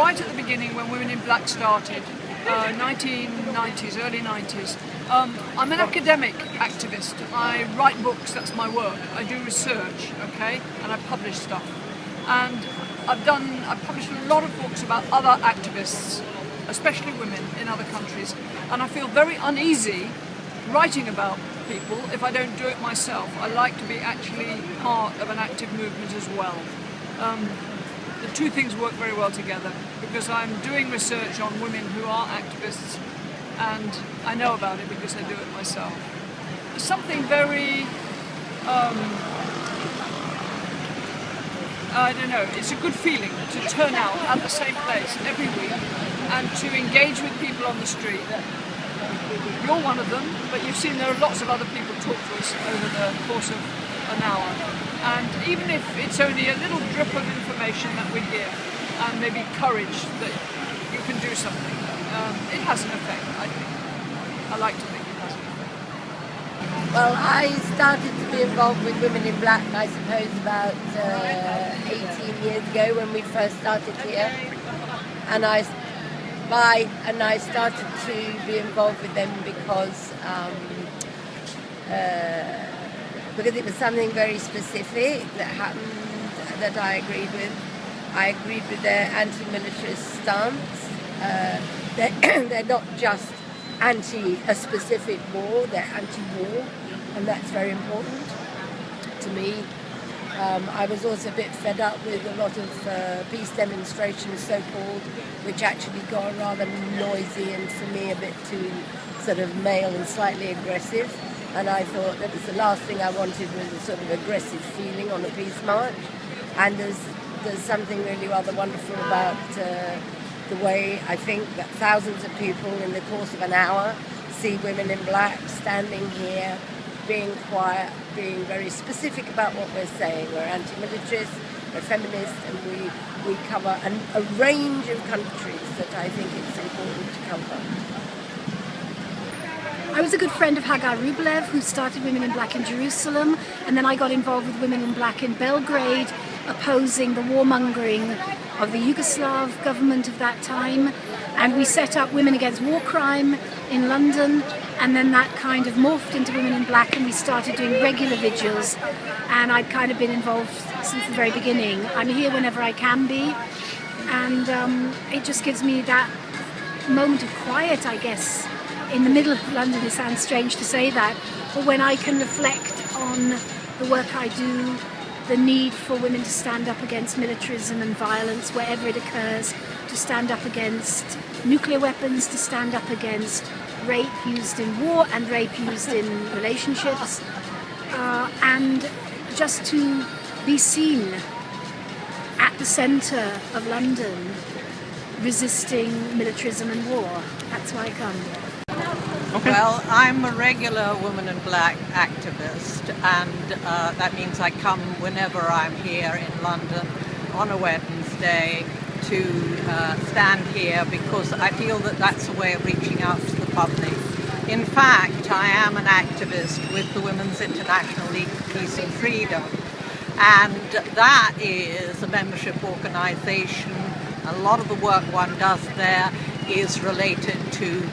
right at the beginning when Women in Black started, 1990s, early 90s. I'm an academic activist. I write books, that's my work. I do research, okay, and I publish stuff. And I've published a lot of books about other activists, especially women in other countries. And I feel very uneasy writing about people if I don't do it myself. I like to be actually part of an active movement as well. The two things work very well together because I'm doing research on women who are activists and I know about it because I do it myself. There's something very, I don't know, it's a good feeling to turn out at the same place every week and to engage with people on the street. You're one of them, but you've seen there are lots of other people talk to us over the course of an hour. And even if it's only a little drip of information that we give, and maybe courage that you can do something, it has an effect, I think. I like to think it has an effect. Well, I started to be involved with Women in Black, I suppose, about 18 years ago when we first started here. And I started to be involved with them because it was something very specific that happened that I agreed with. I agreed with their anti-militarist stance. They're not just anti a specific war, they're anti-war, and that's very important to me. I was also a bit fed up with a lot of peace demonstrations, so-called, which actually got rather noisy and for me a bit too sort of male and slightly aggressive. And I thought that was the last thing I wanted was a sort of aggressive feeling on a peace march. And there's something really rather wonderful about the way I think that thousands of people in the course of an hour see Women in Black standing here, being quiet, being very specific about what we're saying. We're anti-militarist, we're feminists, and we cover a range of countries that I think it's important to cover. I was a good friend of Hagar Rublev, who started Women in Black in Jerusalem, and then I got involved with Women in Black in Belgrade, opposing the warmongering of the Yugoslav government of that time. And we set up Women Against War Crime in London, and then that kind of morphed into Women in Black, and we started doing regular vigils. And I'd kind of been involved since the very beginning. I'm here whenever I can be, and it just gives me that moment of quiet, I guess. In the middle of London, it sounds strange to say that, but when I can reflect on the work I do, the need for women to stand up against militarism and violence wherever it occurs, to stand up against nuclear weapons, to stand up against rape used in war and rape used in relationships, and just to be seen at the centre of London resisting militarism and war. That's why I come. Okay. Well, I'm a regular Woman in Black activist, and that means I come whenever I'm here in London on a Wednesday to stand here because I feel that that's a way of reaching out to the public. In fact, I am an activist with the Women's International League for Peace and Freedom, and that is a membership organisation. A lot of the work one does there is related to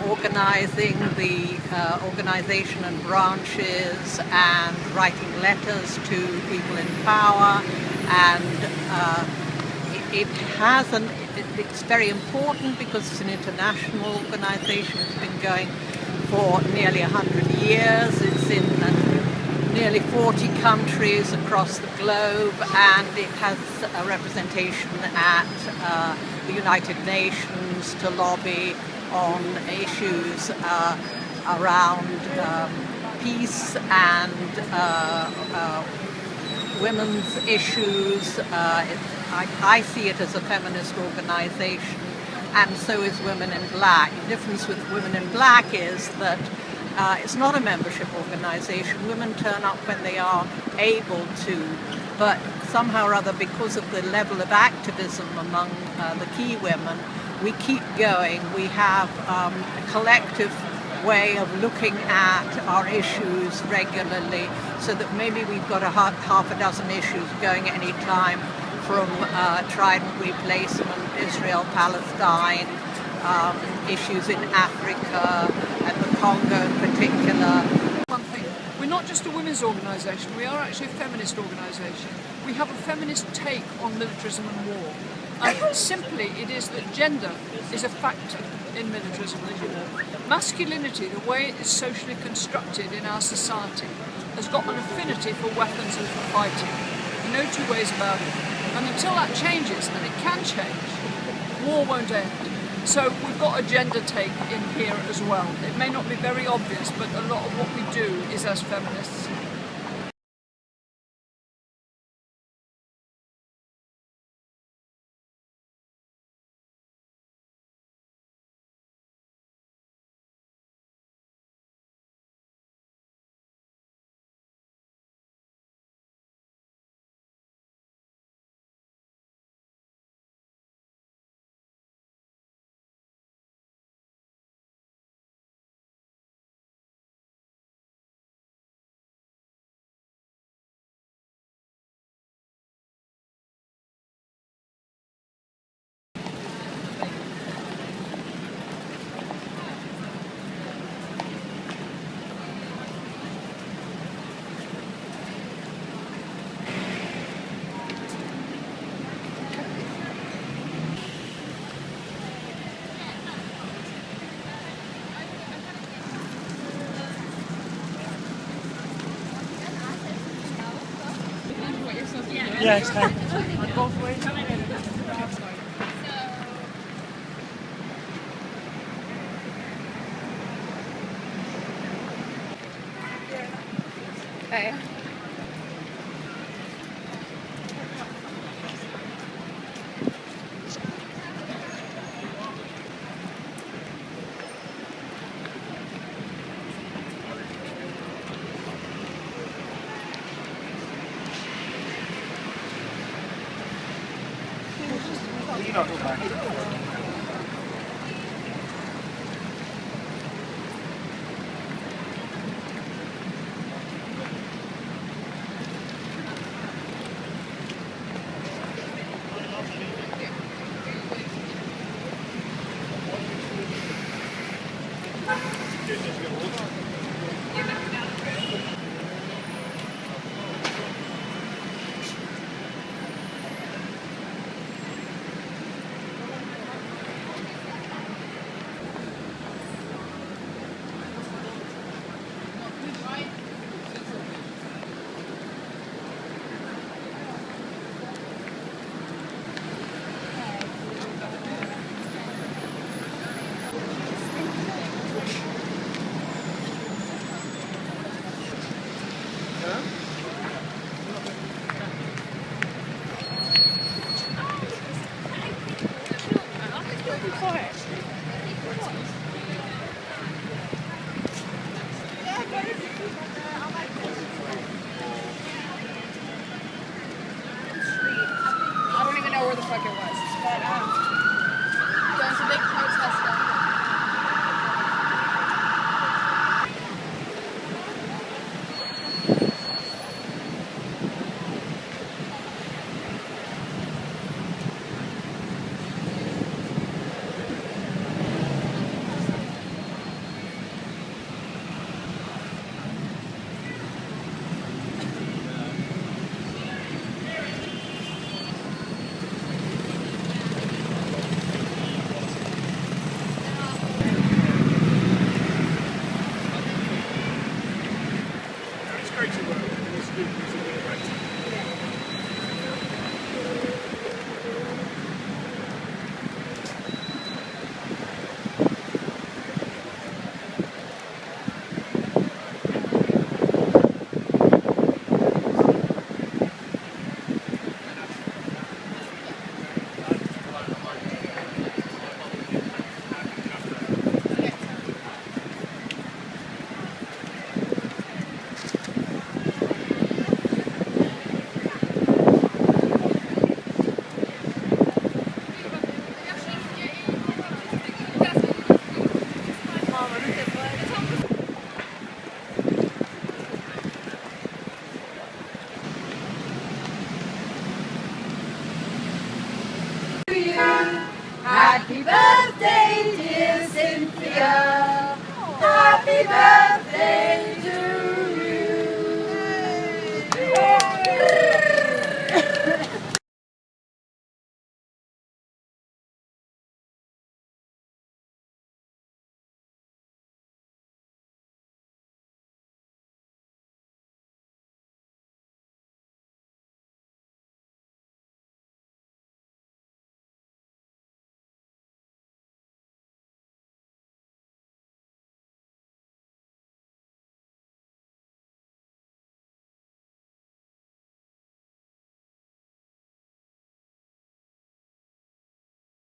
organising the organisation and branches and writing letters to people in power, and it's very important because it's an international organisation. It's been going for nearly 100 years. It's in nearly 40 countries across the globe, and it has a representation at the United Nations to lobby on issues around peace and women's issues. I see it as a feminist organisation, and so is Women in Black. The difference with Women in Black is that it's not a membership organisation. Women turn up when they are able to, but somehow or other, because of the level of activism among the key women, we keep going. We have a collective way of looking at our issues regularly, so that maybe we've got half a dozen issues going at any time from trident replacement, Israel, Palestine, issues in Africa and the Congo in particular. One thing, we're not just a women's organisation, we are actually a feminist organisation. We have a feminist take on militarism and war. And simply it is that gender is a factor in militarism and war. Masculinity, the way it is socially constructed in our society, has got an affinity for weapons and for fighting. There are no two ways about it. And until that changes, and it can change, war won't end. So we've got a gender take in here as well. It may not be very obvious, but a lot of what we do is as feminists. Yeah, it's fine. Both ways. Okay. You don't look back. I don't even know where the fuck it was, but there was a big protest down there. It's great to work with.